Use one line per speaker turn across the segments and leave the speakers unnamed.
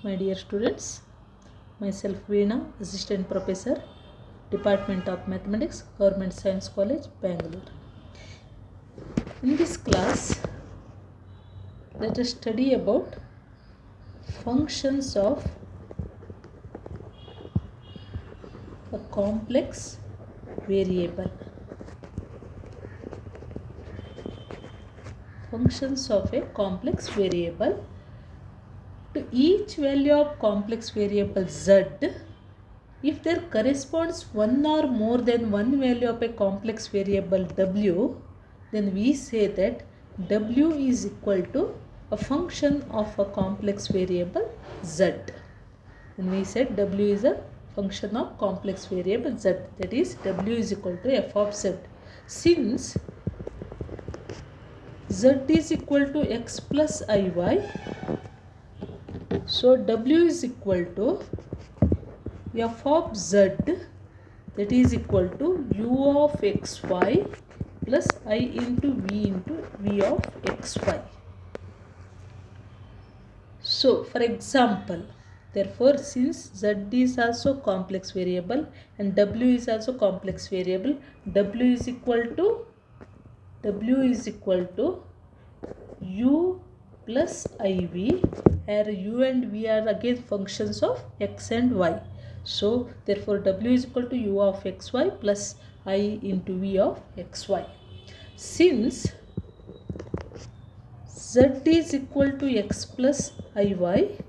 my dear students. Myself Veena, Assistant Professor, Department of Mathematics, Government Science College, Bangalore. In this class, let us study about functions of a complex variable. Functions of a complex variable. To each value of complex variable z, if there corresponds one or more than one value of a complex variable w, then we say that w is equal to a function of a complex variable z. And we said w is a function of complex variable z, that is w is equal to f of z. Since z is equal to x plus iy, so w is equal to f of z, that is equal to u of xy plus I into v of xy. So for example, therefore since z is also complex variable and w is also complex variable, w is equal to u plus iv, where u and v are again functions of x and y. So therefore w is equal to u of xy plus I into v of xy. Since z is equal to x plus iy,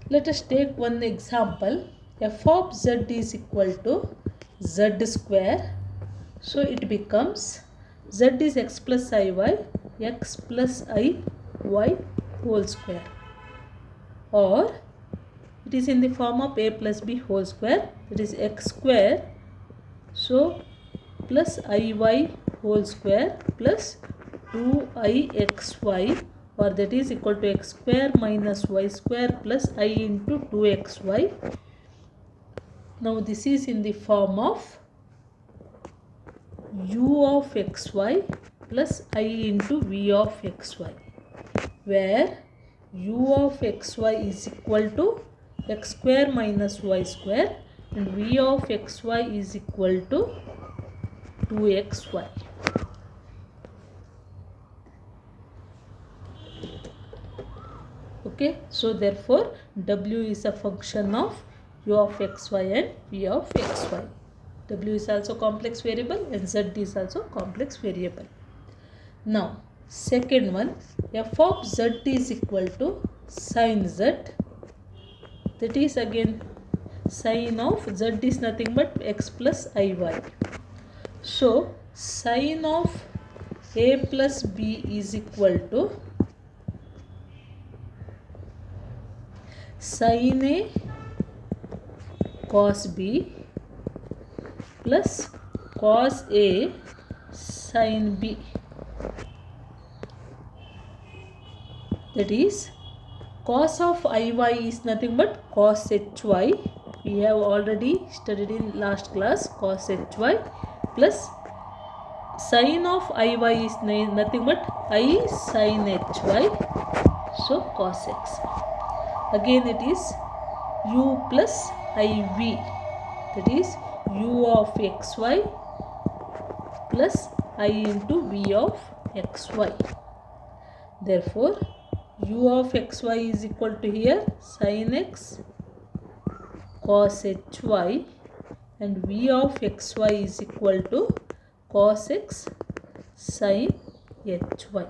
let us take one example. F of z is equal to z square. So it becomes z is x plus iy, x plus iy whole square, or it is in the form of a plus b whole square, that is x square, so plus iy whole square plus 2ixy, or that is equal to x square minus y square plus I into 2xy. Now this is in the form of u of xy plus I into v of xy, where u of xy is equal to x square minus y square and v of xy is equal to 2xy. Okay, so therefore w is a function of u of xy and v of xy. W is also complex variable and z is also complex variable. Now second one, f of z is equal to sin z, that is again sin of z is nothing but x plus iy. So sin of a plus b is equal to sin a cos b plus cos a sin b, that is cos of iy is nothing but cos hy. We have already studied in last class cos hy, plus sin of iy is nothing but I sin hy, so cos x. Again it is u plus iv, that is u of xy plus I into v of xy. Therefore u of xy is equal to here sin x cos hy and v of xy is equal to cos x sin hy.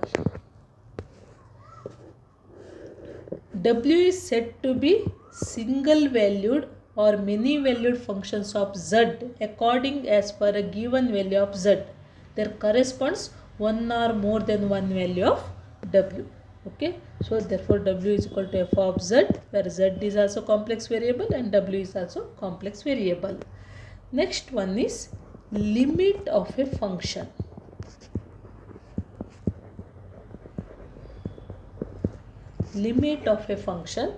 W is said to be single valued or many valued functions of z according as per a given value of z. There corresponds one or more than one value of w. Okay, so therefore w is equal to f of z, where z is also complex variable and w is also complex variable. Next one is limit of a function. Limit of a function.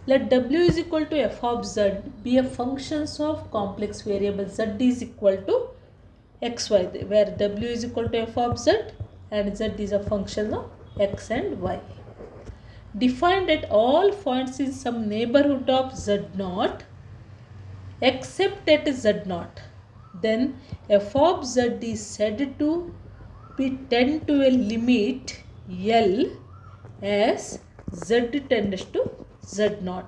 Let w is equal to f of z be a functions of complex variable z is equal to xy, where w is equal to f of z and z is a function of x and y. defined at all points in some neighborhood of z0 except at z0, then f of z is said to be tend to a limit L as z tends to z0.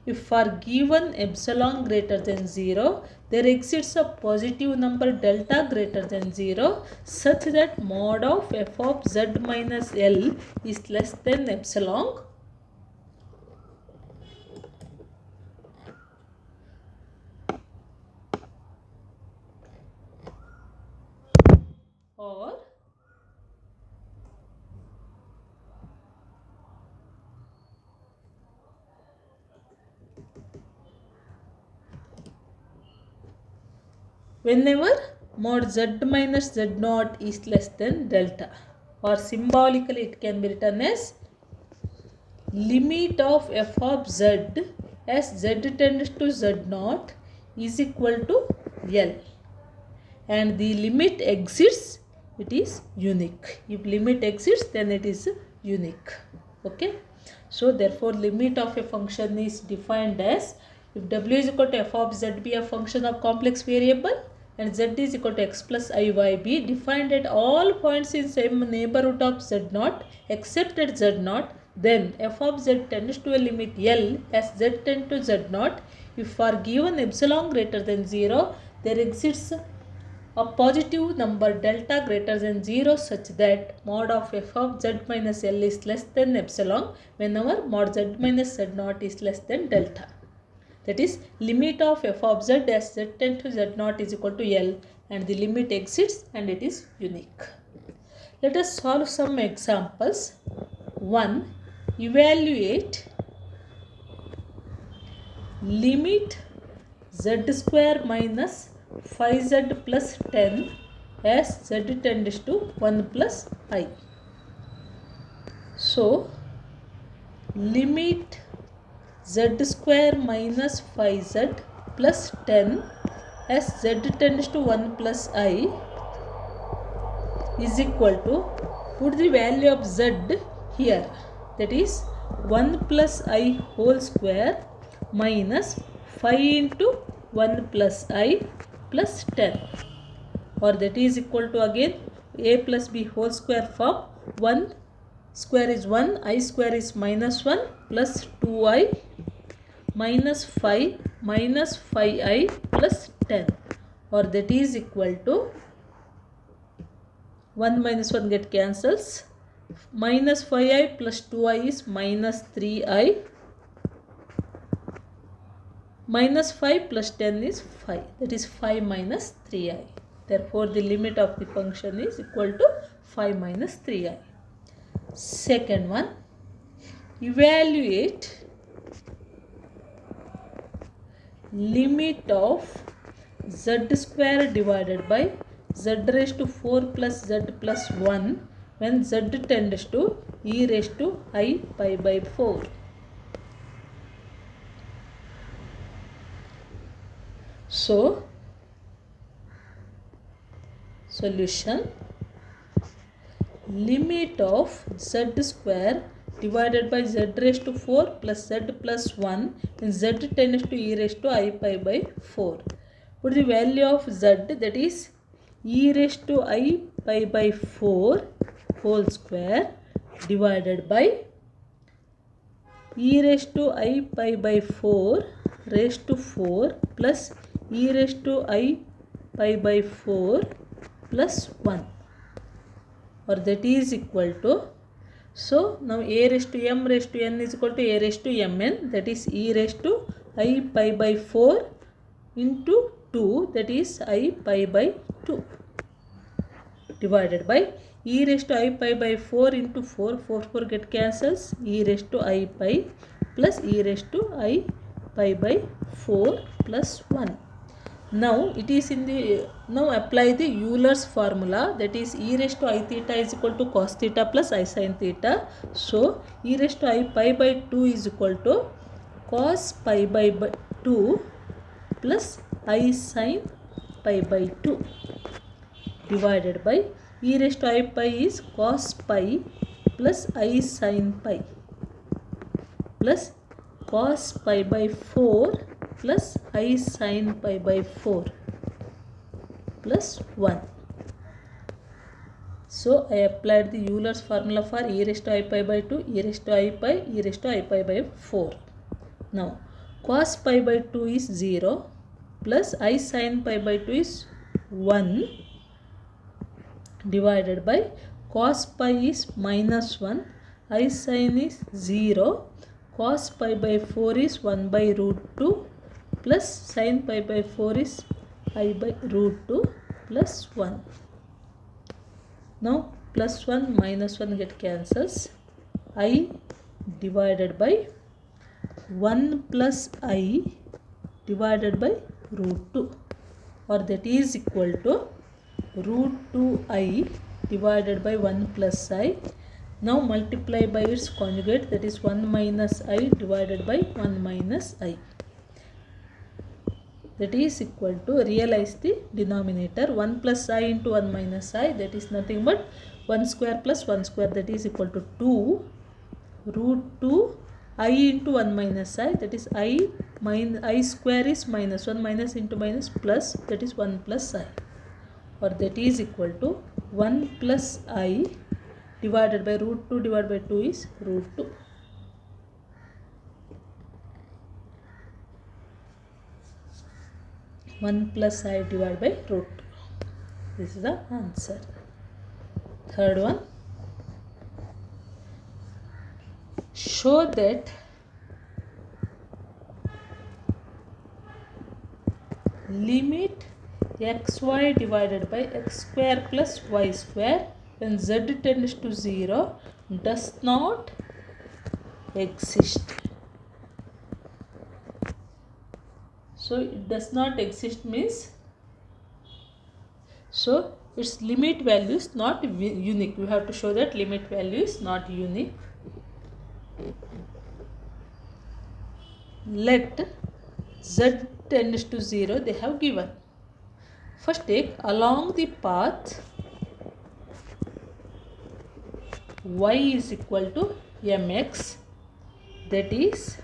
If for given epsilon greater than 0, there exists a positive number delta greater than 0 such that mod of f of z minus L is less than epsilon, or whenever mod z minus z naught is less than delta, or symbolically it can be written as limit of f of z as z tends to z naught is equal to L, and the limit exists, it is unique. If limit exists, then it is unique. Okay, so therefore limit of a function is defined as if w is equal to f of z be a function of complex variable and z is equal to x plus iy be defined at all points in same neighborhood of z0 except at z0, then f of z tends to a limit L as z tends to z0 if for given epsilon greater than 0 there exists a positive number delta greater than 0 such that mod of f of z minus L is less than epsilon whenever mod z minus z naught is less than delta. That is, limit of f of z as z tends to z naught is equal to L, and the limit exists and it is unique. Let us solve some examples. 1. Evaluate limit z square minus 5z plus 10 as z tends to 1 plus I. So, limit z square minus 5z plus 10 as z tends to 1 plus I is equal to, put the value of z here, that is 1 plus I whole square minus 5 into 1 plus I plus 10, or that is equal to again a plus b whole square form. 1 square is 1, I square is minus 1 plus 2i minus 5 minus 5i plus 10, or that is equal to 1 minus 1 get cancels, minus 5i plus 2i is minus 3i, minus 5 plus 10 is 5, that is 5 minus 3i. Therefore, the limit of the function is equal to 5 minus 3i. Second one, evaluate limit of z square divided by z raised to 4 plus z plus 1 when z tends to e raised to I pi by 4. So, solution, limit of z square divided by z raised to 4 plus z plus 1 when z tends to e raised to I pi by 4. Put the value of z, that is e raised to I pi by 4 whole square divided by e raised to I pi by 4 raised to 4 plus e raised to I pi by 4 plus 1, or that is equal to, so now a raised to m raised to n is equal to a raised to mn, that is e raised to I pi by 4 into 2, that is I pi by 2 divided by e raised to I pi by 4 into 4, 4 get cancels, e raised to I pi plus e raised to I pi by 4 plus 1. Now it is in the, now apply the Euler's formula, that is e raised to I theta is equal to cos theta plus I sin theta. So e raised to I pi by 2 is equal to cos pi by 2 plus I sin pi by 2 divided by e raised to I pi is cos pi plus I sin pi plus cos pi by 4 plus I sin pi by 4 plus 1. So I applied the Euler's formula for e raised to I pi by 2, e raised to I pi, e raised to I pi by 4. Now cos pi by 2 is 0 plus I sin pi by 2 is 1 divided by cos pi is minus 1, I sin is 0, cos pi by 4 is 1 by root 2 plus sin pi by 4 is I by root 2 plus 1. Now plus 1 minus 1 get cancels. I divided by 1 plus I divided by root 2, or that is equal to root 2I divided by 1 plus I. Now multiply by its conjugate, that is 1 minus I divided by 1 minus I. That is equal to, realize the denominator, 1 plus I into 1 minus I, that is nothing but 1 square plus 1 square, that is equal to 2 root 2 I into 1 minus I, that is I square is minus 1 minus into minus plus, that is 1 plus I, or that is equal to 1 plus I divided by root 2 divided by 2 is root 2. One plus I divided by root 2. This is the answer. Third one. Show that limit xy divided by x square plus y square when z tends to 0 does not exist. So it does not exist means, so its limit value is not unique. We have to show that limit value is not unique. Let z tends to 0, they have given. First take along the path y is equal to mx, that is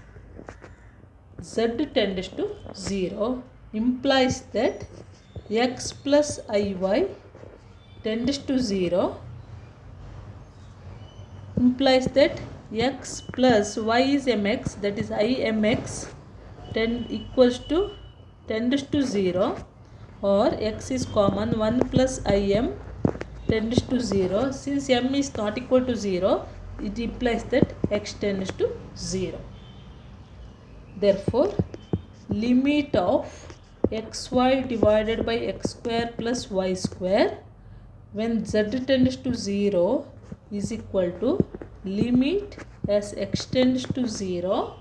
z tends to 0, implies that x plus iy tends to 0, implies that x plus y is mx, that is I mx equals to tends to 0, or x is common, 1 plus im tends to 0. Since m is not equal to 0, it implies that x tends to 0. Therefore, limit of xy divided by x square plus y square when z tends to 0 is equal to limit as x tends to 0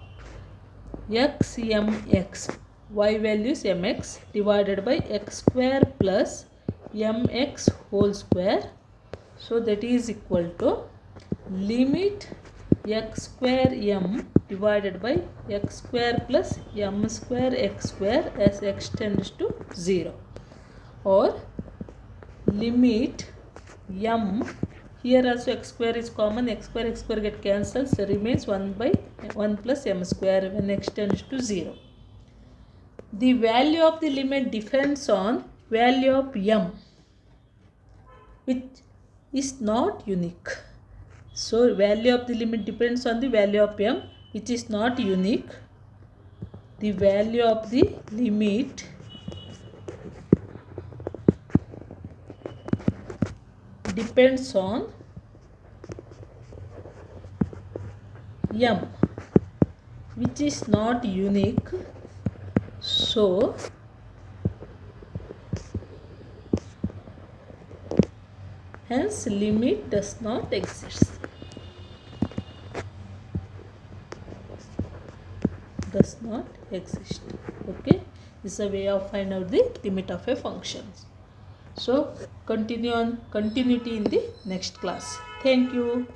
x mx, y value is mx, divided by x square plus mx whole square. So that is equal to limit x square m divided by x square plus m square x square as x tends to 0, or limit m, here also x square is common, x square get cancelled, so remains 1 by 1 plus m square when x tends to 0. The value of the limit depends on value of m, which is not unique. So value of the limit depends on the value of m, which is not unique. The value of the limit depends on m, which is not unique. So hence limit does not exist. Does not exist. Okay, this is a way of find out the limit of a function. So continue on continuity in the next class. Thank you.